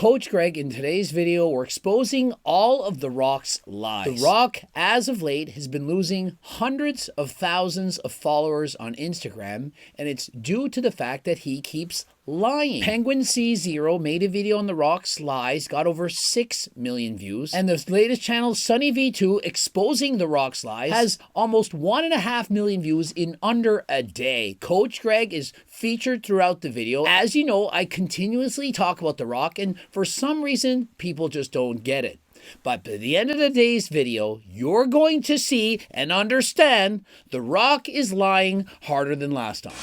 Coach Greg. In today's video, we're exposing all of The Rock's lies. The Rock, as of late, has been losing hundreds of thousands of followers on Instagram, and it's due to the fact that he keeps lying. Penguin C0 made a video on The Rock's lies, got over 6 million views, and the latest channel, Sunny V2, exposing The Rock's lies, has almost 1.5 million views in under a day. Coach Greg is featured throughout the video. As you know, I continuously talk about The Rock, and for some reason, people just don't get it. But by the end of today's video, you're going to see and understand The Rock is lying harder than last time.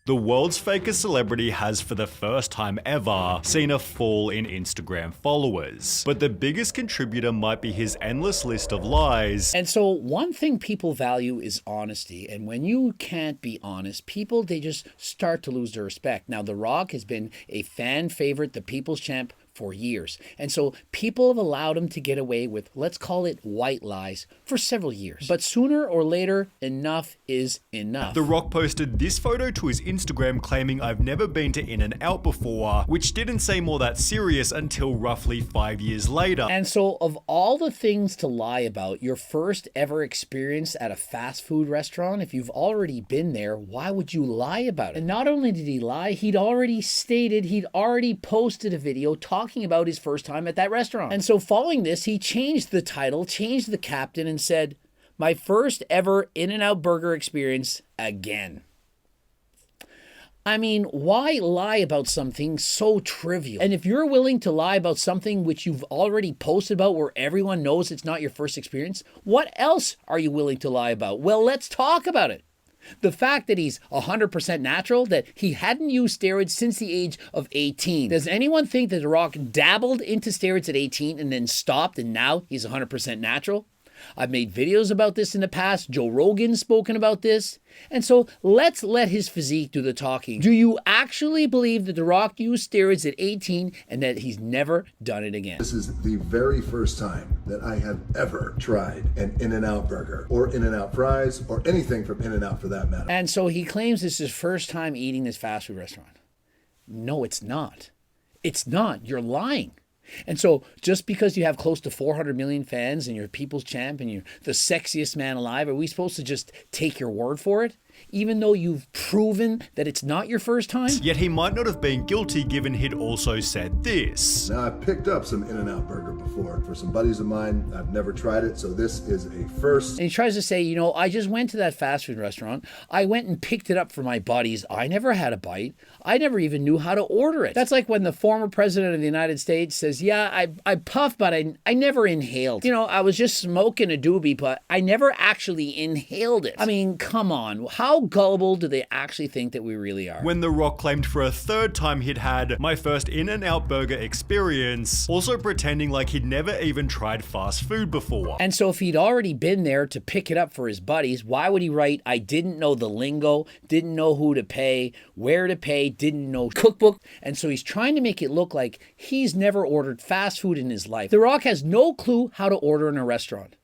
The world's fakest celebrity has, for the first time ever, seen a fall in Instagram followers. But the biggest contributor might be his endless list of lies. And so one thing people value is honesty. And when you can't be honest, people, they just start to lose their respect. Now, The Rock has been a fan favorite, the people's champ, for years. And so people have allowed him to get away with, let's call it white lies, for several years. But sooner or later, enough is enough. The Rock posted this photo to his Instagram claiming, "I've never been to In-N-Out before," which didn't seem all that serious until roughly 5 years later. And so of all the things to lie about, your first ever experience at a fast food restaurant, if you've already been there, why would you lie about it? And not only did he lie, he'd already posted a video talking about his first time at that restaurant. And so following this, he changed the title, changed the caption, and said, "My first ever In-N-Out burger experience again." I mean, why lie about something so trivial? And if you're willing to lie about something which you've already posted about where everyone knows it's not your first experience, what else are you willing to lie about? Well, let's talk about it. The fact that he's 100% natural, that he hadn't used steroids since the age of 18. Does anyone think that The Rock dabbled into steroids at 18 and then stopped and now he's 100% natural? I've made videos about this in the past. Joe Rogan's spoken about this. And so let's let his physique do the talking. Do you actually believe that The Rock used steroids at 18 and that he's never done it again? This is the very first time that I have ever tried an In-N-Out burger or In-N-Out fries or anything from In-N-Out for that matter. And so he claims this is his first time eating this fast food restaurant. No, it's not. It's not. You're lying. And so just because you have close to 400 million fans and you're people's champ and you're the sexiest man alive, are we supposed to just take your word for it? Even though you've proven that it's not your first time? Yet he might not have been guilty given he'd also said this. Now, I've picked up some In-N-Out burger before for some buddies of mine. I've never tried it, so this is a first. And he tries to say, you know, I just went to that fast food restaurant. I went and picked it up for my buddies. I never had a bite. I never even knew how to order it. That's like when the former president of the United States says, yeah, I puffed, but I never inhaled. You know, I was just smoking a doobie, but I never actually inhaled it. I mean, come on. How gullible do they actually think that we really are? When The Rock claimed for a third time he'd had "my first In-N-Out burger experience," also pretending like he'd never even tried fast food before. And so if he'd already been there to pick it up for his buddies, why would he write, "I didn't know the lingo, didn't know who to pay, where to pay, didn't know cookbook"? And so he's trying to make it look like he's never ordered fast food in his life. The Rock has no clue how to order in a restaurant.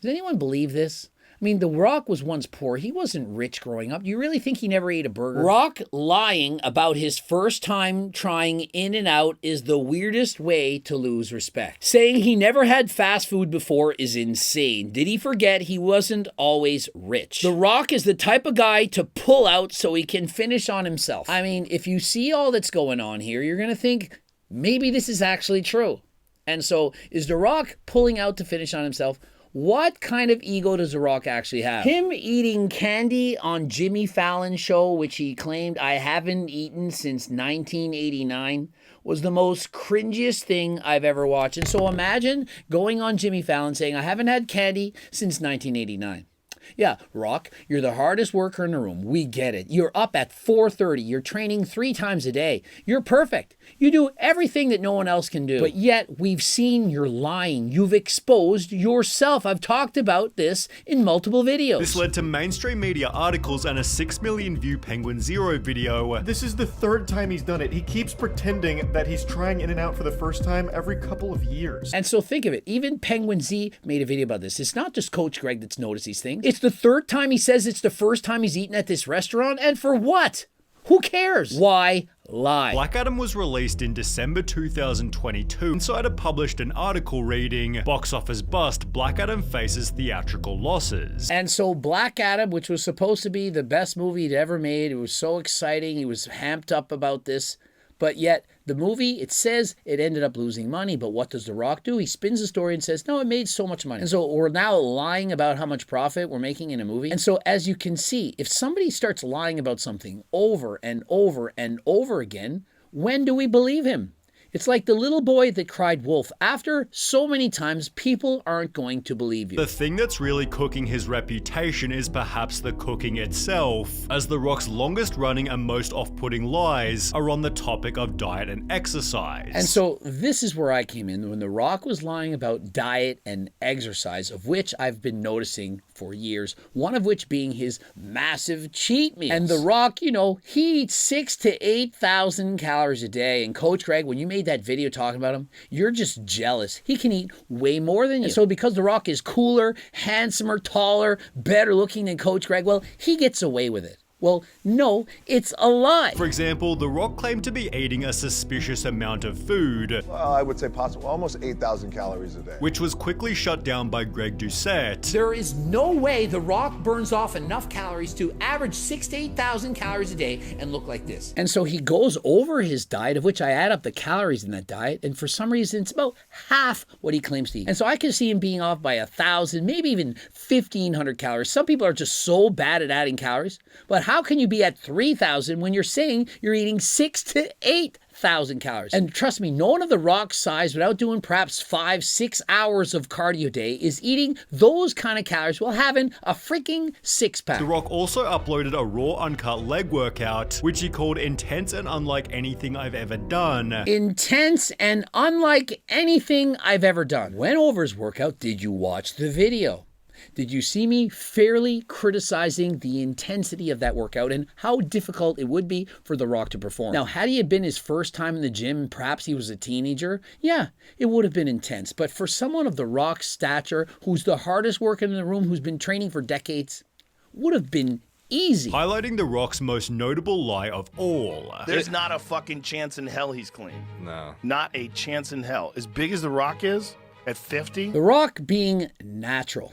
Does anyone believe this? I mean, The Rock was once poor. He wasn't rich growing up. You really think he never ate a burger? Rock lying about his first time trying In-N-Out is the weirdest way to lose respect. Saying he never had fast food before is insane. Did he forget he wasn't always rich? The Rock is the type of guy to pull out so he can finish on himself. I mean, if you see all that's going on here, you're going to think, maybe this is actually true. And so, is The Rock pulling out to finish on himself? What kind of ego does The Rock actually have? Him eating candy on Jimmy Fallon's show, which he claimed I haven't eaten since 1989, was the most cringiest thing I've ever watched. And so imagine going on Jimmy Fallon saying, I haven't had candy since 1989. Yeah, Rock, you're the hardest worker in the room. We get it. You're up at 4:30. You're training 3 times a day. You're perfect. You do everything that no one else can do. But yet, we've seen you're lying. You've exposed yourself. I've talked about this in multiple videos. This led to mainstream media articles and a 6 million view Penguin Zero video. This is the 3rd time he's done it. He keeps pretending that he's trying In-N-Out for the first time every couple of years. And so think of it. Even Penguin Z made a video about this. It's not just Coach Greg that's noticed these things. It's the 3rd time he says it's the first time he's eaten at this restaurant. And for what? Who cares? Why lie? Black Adam was released in December 2022. Insider published an article reading, "Box office bust, Black Adam faces theatrical losses." And so Black Adam, which was supposed to be the best movie he'd ever made, it was so exciting, he was amped up about this, but yet the movie, it says it ended up losing money, but what does The Rock do? He spins the story and says, no, it made so much money. And so we're now lying about how much profit we're making in a movie. And so as you can see, if somebody starts lying about something over and over and over again, when do we believe him? It's like the little boy that cried wolf. After so many times, people aren't going to believe you. The thing that's really cooking his reputation is perhaps the cooking itself, as The Rock's longest running and most off-putting lies are on the topic of diet and exercise. And so this is where I came in when The Rock was lying about diet and exercise, of which I've been noticing for years, one of which being his massive cheat meals. And The Rock, you know, he eats 6,000 to 8,000 calories a day. And Coach Greg, when you made that video talking about him, you're just jealous. He can eat way more than you. And so because The Rock is cooler, handsomer, taller, better looking than Coach Greg, well, he gets away with it. Well, no, it's a lie. For example, The Rock claimed to be eating a suspicious amount of food, Well, I would say possible, almost 8,000 calories a day. which was quickly shut down by Greg Doucette. There is no way The Rock burns off enough calories to average 6,000 to 8,000 calories a day and look like this. And so he goes over his diet, of which I add up the calories in that diet, and for some reason it's about half what he claims to eat. And so I can see him being off by 1,000, maybe even 1,500 calories. Some people are just so bad at adding calories, but how can you be at 3,000 when you're saying you're eating 6,000 to 8,000 calories? And trust me, no one of The Rock's size, without doing perhaps 5-6 hours of cardio a day, is eating those kind of calories while having a freaking six-pack. The Rock also uploaded a raw uncut leg workout, which he called intense and unlike anything I've ever done. Intense and unlike anything I've ever done. Went over his workout. Did you watch the video? Did you see me fairly criticizing the intensity of that workout and how difficult it would be for The Rock to perform? Now, had he had been his first time in the gym, perhaps he was a teenager, yeah, it would have been intense. But for someone of The Rock's stature, who's the hardest worker in the room, who's been training for decades, would have been easy. Highlighting The Rock's most notable lie of all. There's not a fucking chance in hell he's clean. No. Not a chance in hell. As big as The Rock is, at 50, The Rock being natural.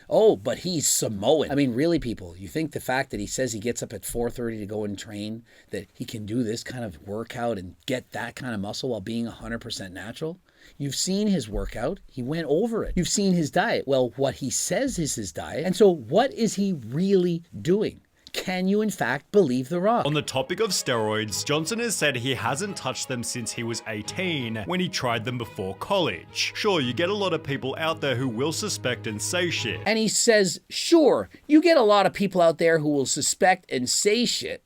Oh, but he's Samoan. I mean, really, people, you think the fact that he says he gets up at 4:30 to go and train, that he can do this kind of workout and get that kind of muscle while being 100% natural? You've seen his workout. He went over it. You've seen his diet. Well, what he says is his diet. And so what is he really doing? Can you, in fact, believe The Rock? On the topic of steroids, Johnson has said he hasn't touched them since he was 18, when he tried them before college. Sure, you get a lot of people out there who will suspect and say shit. And he says, sure, you get a lot of people out there who will suspect and say shit.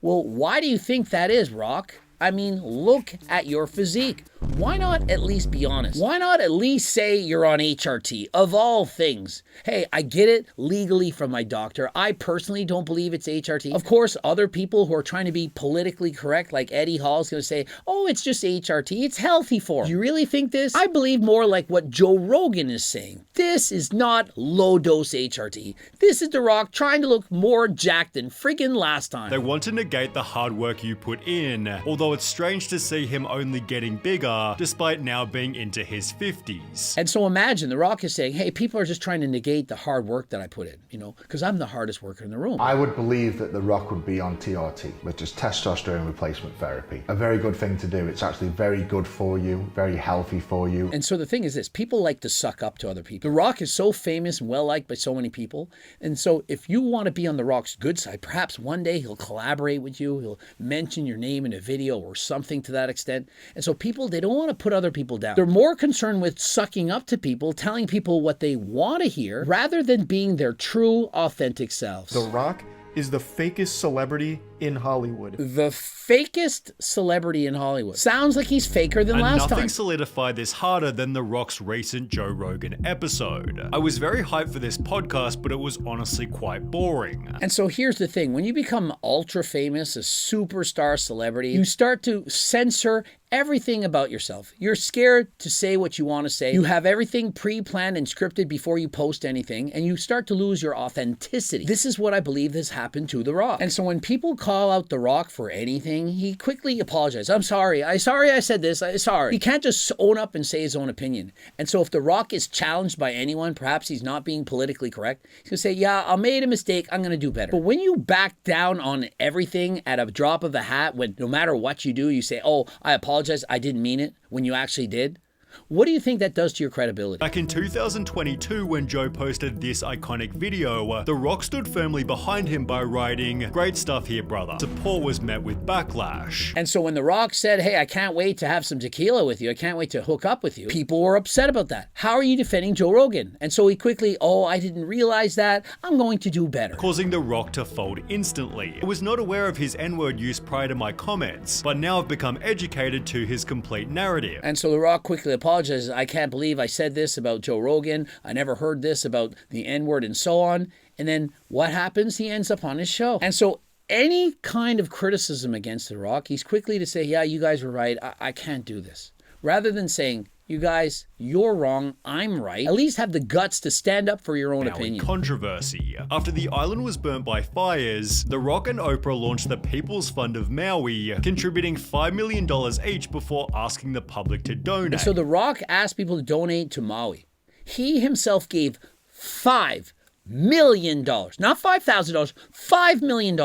Well, why do you think that is, Rock? I mean, look at your physique. Why not at least be honest? Why not at least say you're on HRT, of all things? Hey, I get it legally from my doctor. I personally don't believe it's HRT. Of course, other people who are trying to be politically correct, like Eddie Hall, is going to say, oh, it's just HRT. It's healthy for him. You really think this? I believe more like what Joe Rogan is saying. This is not low-dose HRT. This is The Rock trying to look more jacked than friggin' last time. They want to negate the hard work you put in, although it's strange to see him only getting bigger despite now being into his 50s. And so imagine The Rock is saying, hey, people are just trying to negate the hard work that I put in, you know, because I'm the hardest worker in the room. I would believe that The Rock would be on TRT, which is testosterone replacement therapy. A very good thing to do. It's actually very good for you, very healthy for you. And so the thing is this, people like to suck up to other people. The Rock is so famous and well-liked by so many people. And so if you want to be on The Rock's good side, perhaps one day he'll collaborate with you, he'll mention your name in a video or something to that extent. And so people, they don't want to put other people down. They're more concerned with sucking up to people, telling people what they want to hear, rather than being their true, authentic selves. The Rock is the fakest celebrity in Hollywood. The fakest celebrity in Hollywood. Sounds like he's faker than And last nothing time. solidified this harder than The Rock's recent Joe Rogan episode. I was very hyped for this podcast, but it was honestly quite boring. And so here's the thing. When you become ultra famous, a superstar celebrity, you start to censor everything about yourself. You're scared to say what you want to say. You have everything pre-planned and scripted before you post anything, and you start to lose your authenticity. This is what I believe has happened to The Rock. And so when people call out The Rock for anything, he quickly apologizes. I'm sorry. I said this. Sorry. He can't just own up and say his own opinion. And so if The Rock is challenged by anyone, perhaps he's not being politically correct, he's going to say, yeah, I made a mistake. I'm going to do better. But when you back down on everything at a drop of a hat, when no matter what you do, you say, oh, I apologize, I didn't mean it, when you actually did, what do you think that does to your credibility? Back in 2022, when Joe posted this iconic video, The Rock stood firmly behind him by writing, "Great stuff here, brother." Support was met with backlash. And so when The Rock said, hey, I can't wait to have some tequila with you, I can't wait to hook up with you, people were upset about that. How are you defending Joe Rogan? And so he quickly, oh, I didn't realize that, I'm going to do better. Causing The Rock to fold instantly. I was not aware of his N-word use prior to my comments, but now I've become educated to his complete narrative. And so The Rock quickly apologizes. I can't believe I said this about Joe Rogan. I never heard this about the N-word and so on. And then what happens? He ends up on his show. And so any kind of criticism against The Rock, he's quickly to say, yeah, you guys were right. I can't do this. Rather than saying, you guys, you're wrong, I'm right. At least have the guts to stand up for your own opinion. Controversy. After the island was burnt by fires, The Rock and Oprah launched the People's Fund of Maui, contributing $5 million each before asking the public to donate. And so The Rock asked people to donate to Maui. He himself gave $5 million, not $5,000, $5 million.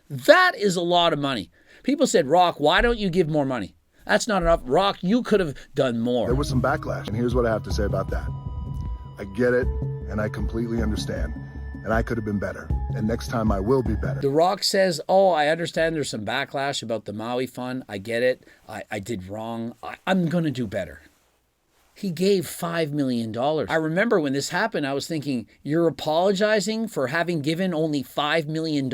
That is a lot of money. People said, Rock, why don't you give more money? That's not enough. Rock, you could have done more. There was some backlash, and here's what I have to say about that. I get it, and I completely understand. And I could have been better. And next time I will be better. The Rock says, oh, I understand there's some backlash about the Maui Fund. I get it. I did wrong. I'm going to do better. He gave $5 million. I remember when this happened, I was thinking, you're apologizing for having given only $5 million?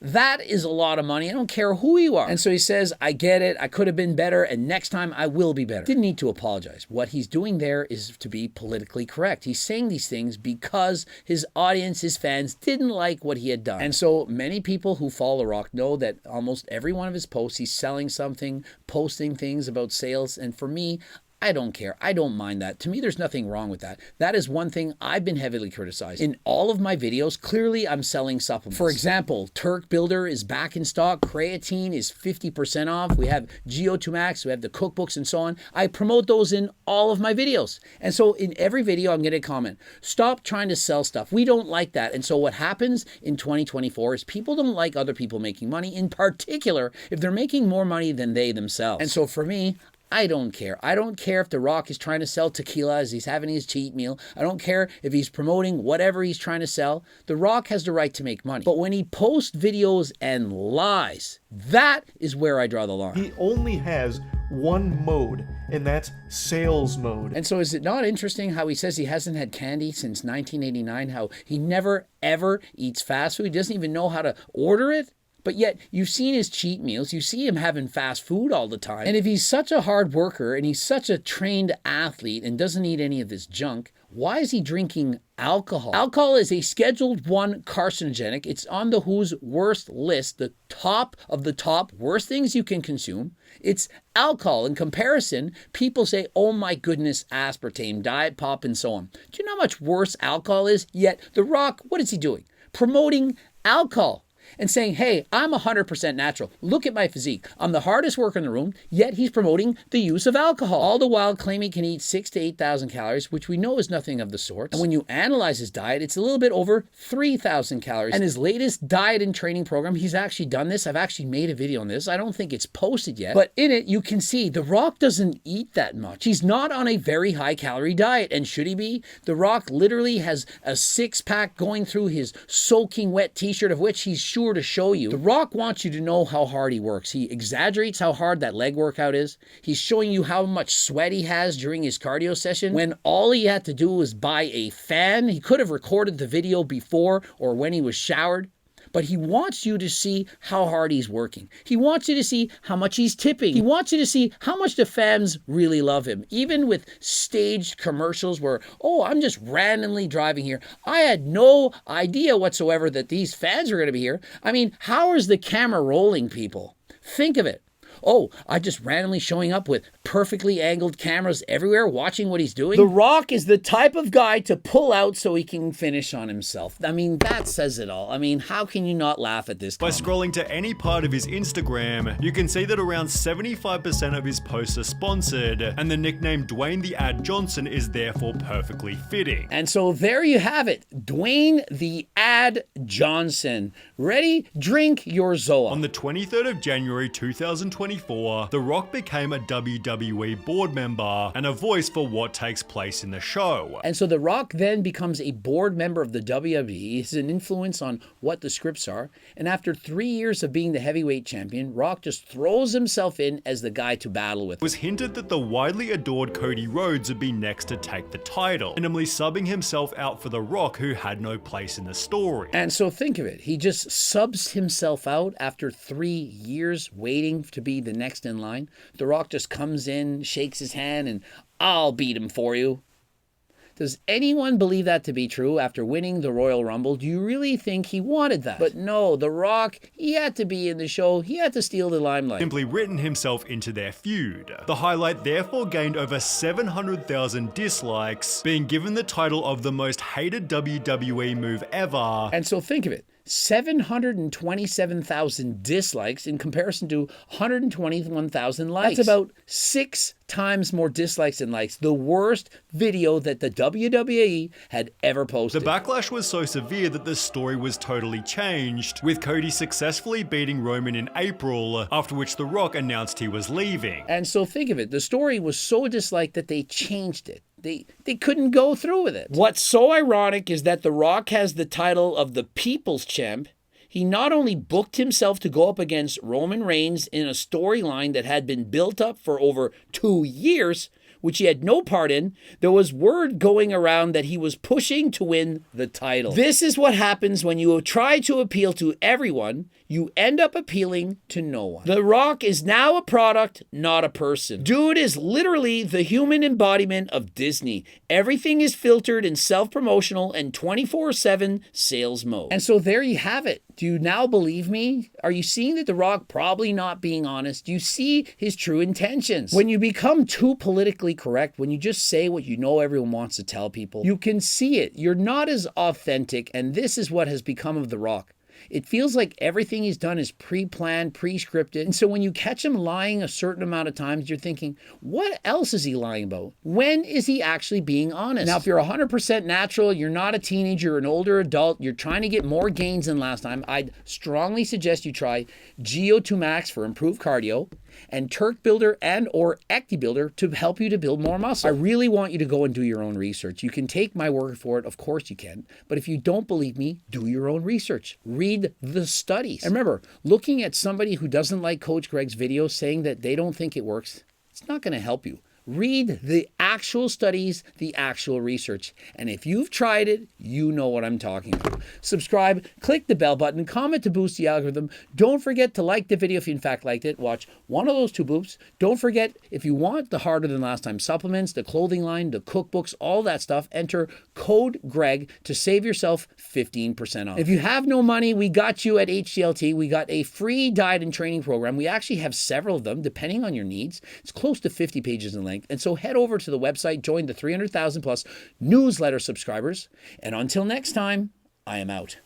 That is a lot of money. I don't care who you are. And so he says, I get it. I could have been better. And next time I will be better. Didn't need to apologize. What he's doing there is to be politically correct. He's saying these things because his audience, his fans didn't like what he had done. And so many people who follow The Rock know that almost every one of his posts, he's selling something, posting things about sales. And for me, I don't care. I don't mind that. To me, there's nothing wrong with that. That is one thing I've been heavily criticized. In all of my videos, clearly I'm selling supplements. For example, Turk Builder is back in stock. Creatine is 50% off. We have GO2 Max. We have the cookbooks and so on. I promote those in all of my videos. And so in every video, I'm going to comment, stop trying to sell stuff. We don't like that. And so what happens in 2024 is people don't like other people making money, in particular, if they're making more money than they themselves. And so for me, I don't care. I don't care if The Rock is trying to sell tequila as he's having his cheat meal. I don't care if he's promoting whatever he's trying to sell. The Rock has the right to make money. But when he posts videos and lies, that is where I draw the line. He only has one mode, and that's sales mode. And so is it not interesting how he says he hasn't had candy since 1989, how he never, ever eats fast food? He doesn't even know how to order it? But yet, you've seen his cheat meals, you see him having fast food all the time. And if he's such a hard worker and he's such a trained athlete and doesn't eat any of this junk, why is he drinking alcohol? Alcohol is a Scheduled 1 carcinogenic. It's on the WHO's worst list, the top of the top worst things you can consume. It's alcohol. In comparison, people say, oh my goodness, aspartame, diet pop, and so on. Do you know how much worse alcohol is? Yet, The Rock, what is he doing? Promoting alcohol. And saying, hey, I'm 100% natural. Look at my physique. I'm the hardest worker in the room, yet he's promoting the use of alcohol. All the while claiming he can eat 6,000 to 8,000 calories, which we know is nothing of the sort. And when you analyze his diet, it's a little bit over 3,000 calories. And his latest diet and training program, he's actually done this. I've actually made a video on this. I don't think it's posted yet. But in it, you can see The Rock doesn't eat that much. He's not on a very high calorie diet. And should he be? The Rock literally has a six-pack going through his soaking wet t-shirt, of which he's sure to show you. The Rock wants you to know how hard he works. He exaggerates how hard that leg workout is. He's showing you how much sweat he has during his cardio session when all he had to do was buy a fan. He could have recorded the video before or when he was showered. But he wants you to see how hard he's working. He wants you to see how much he's tipping. He wants you to see how much the fans really love him. Even with staged commercials where, oh, I'm just randomly driving here. I had no idea whatsoever that these fans are going to be here. I mean, how is the camera rolling, people? Think of it. Oh, I just randomly showing up with perfectly angled cameras everywhere watching what he's doing. The Rock is the type of guy to pull out so he can finish on himself. I mean, that says it all. I mean, how can you not laugh at this By comment? scrolling to any part of his Instagram, you can see that around 75% of his posts are sponsored, and the nickname Dwayne the Ad Johnson is therefore perfectly fitting. And so there you have it. Dwayne the Ad Johnson. Ready? Drink your Zoa. On the 23rd of January 2024, The Rock became a WWE board member and a voice for what takes place in the show. And so The Rock then becomes a board member of the WWE. He's an influence on what the scripts are. And after 3 years of being the heavyweight champion, Rock just throws himself in as the guy to battle with. It was hinted that the widely adored Cody Rhodes would be next to take the title, randomly subbing himself out for The Rock, who had no place in the story. And so think of it. He just subs himself out after 3 years waiting to be the next in line. The Rock just comes in, shakes his hand, and I'll beat him for you. Does anyone believe that to be true after winning the Royal Rumble? Do you really think he wanted that? But no, The Rock, he had to be in the show. He had to steal the limelight. Simply written himself into their feud. The highlight therefore gained over 700,000 dislikes, being given the title of the most hated WWE move ever. And so think of it. 727,000 dislikes in comparison to 121,000 likes. That's about 6 times more dislikes than likes. The worst video that the WWE had ever posted. The backlash was so severe that the story was totally changed, with Cody successfully beating Roman in April, after which The Rock announced he was leaving. And so think of it. The story was so disliked that they changed it. They couldn't go through with it. What's so ironic is that The Rock has the title of the People's Champ. He not only booked himself to go up against Roman Reigns in a storyline that had been built up for over 2 years, which he had no part in. There was word going around that he was pushing to win the title. This is what happens when you try to appeal to everyone. You end up appealing to no one. The Rock is now a product, not a person. Dude is literally the human embodiment of Disney. Everything is filtered and self-promotional and 24/7 sales mode. And so there you have it. Do you now believe me? Are you seeing that The Rock probably not being honest? Do you see his true intentions? When you become too politically correct, when you just say what you know everyone wants to tell people, you can see it. You're not as authentic, and this is what has become of The Rock. It feels like everything he's done is pre-planned, pre-scripted. And so when you catch him lying a certain amount of times, you're thinking, what else is he lying about? When is he actually being honest? Now, if you're 100% natural, you're not a teenager, you're an older adult, you're trying to get more gains than last time, I'd strongly suggest you try GO2 Max for improved cardio and Turk Builder and or Ecti Builder to help you to build more muscle. I really want you to go and do your own research. You can take my word for it, of course you can, but if you don't believe me, do your own research. Read the studies. And remember, looking at somebody who doesn't like Coach Greg's videos saying that they don't think it works, it's not going to help you. Read the actual studies, the actual research. And if you've tried it, you know what I'm talking about. Subscribe, click the bell button, comment to boost the algorithm. Don't forget to like the video if you in fact liked it. Watch one of those 2 boops. Don't forget, if you want the harder than last time supplements, the clothing line, the cookbooks, all that stuff, enter code GREG to save yourself 15% off. If you have no money, we got you at HCLT. We got a free diet and training program. We actually have several of them depending on your needs. It's close to 50 pages in length. And so head over to the website, join the 300,000 plus newsletter subscribers. And until next time, I am out.